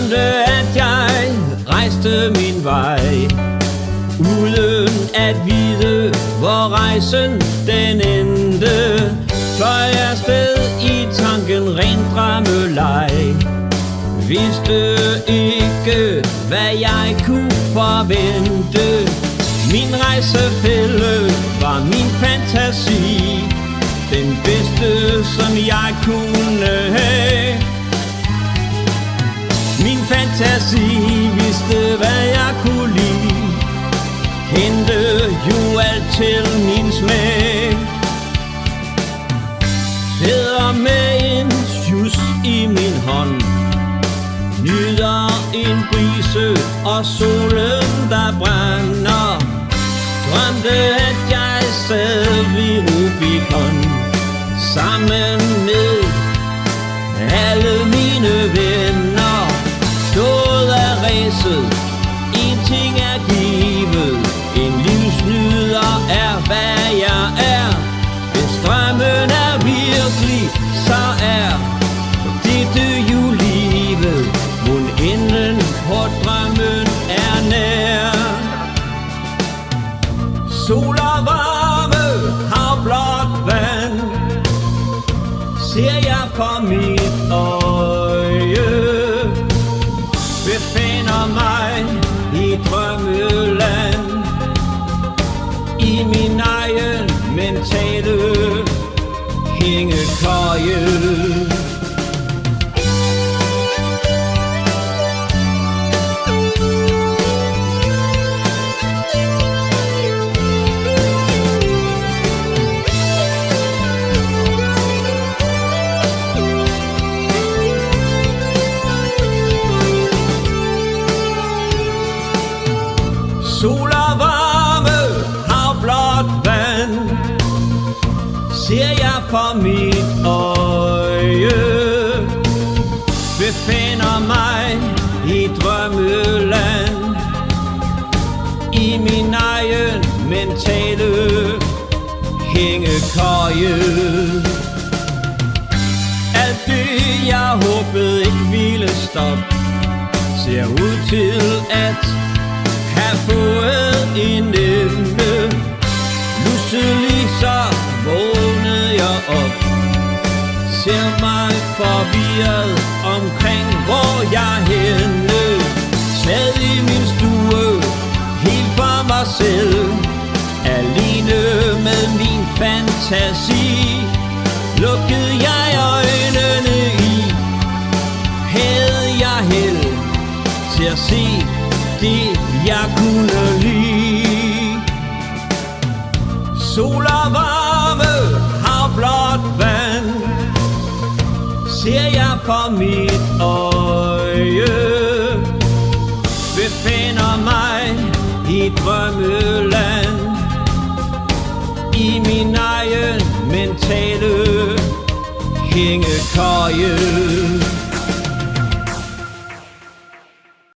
drømte, at jeg rejste min vej, uden at vide, hvor rejsen den endte. Fløj jeg afsted i tanken, ren drømmeleg. Vidste ikke, hvad jeg kunne forvente. Min rejsefælle var min fantasi, den bedste, som jeg kunne have. Min fantasi vidste, hvad jeg kunne lide, hente jo alt til min smag. Sidder med en sjus i min hånd, nyder en brise og solen, der brænder. Drømte, at jeg sad ved Rubicon, sammen med alle mine venner. Stod af ræset, en ting er givet, en livsnyder er, hvad jeg er. Hvis drømmen er virkelig, så er dette jo livet. Mon enden på drømmen er nær. Sol og varme, hav blåt vand, ser jeg for mit øje. Befinder mig i drømmeland, i min egen mentale hængekøje. Sol og varme, hav blåt vand, ser jeg for mit øje. Befinder mig i drømmeland, i min egen mentale hængekøje. Alt det jeg håbede ikke ville stoppe, ser ud til at have fået en ende. Pludselig så vågnede jeg op, ser mig forvirret omkring, hvor jeg er henne. Sad i min stue, helt for mig selv, alene med min fantasi. Lukkede jeg øjnene i, havde jeg held til at se det, jeg kunne lide. Sol og varme, hav blåt vand, ser jeg for mit øje. Befinder mig i drømmeland, i min egen mentale hængekøje.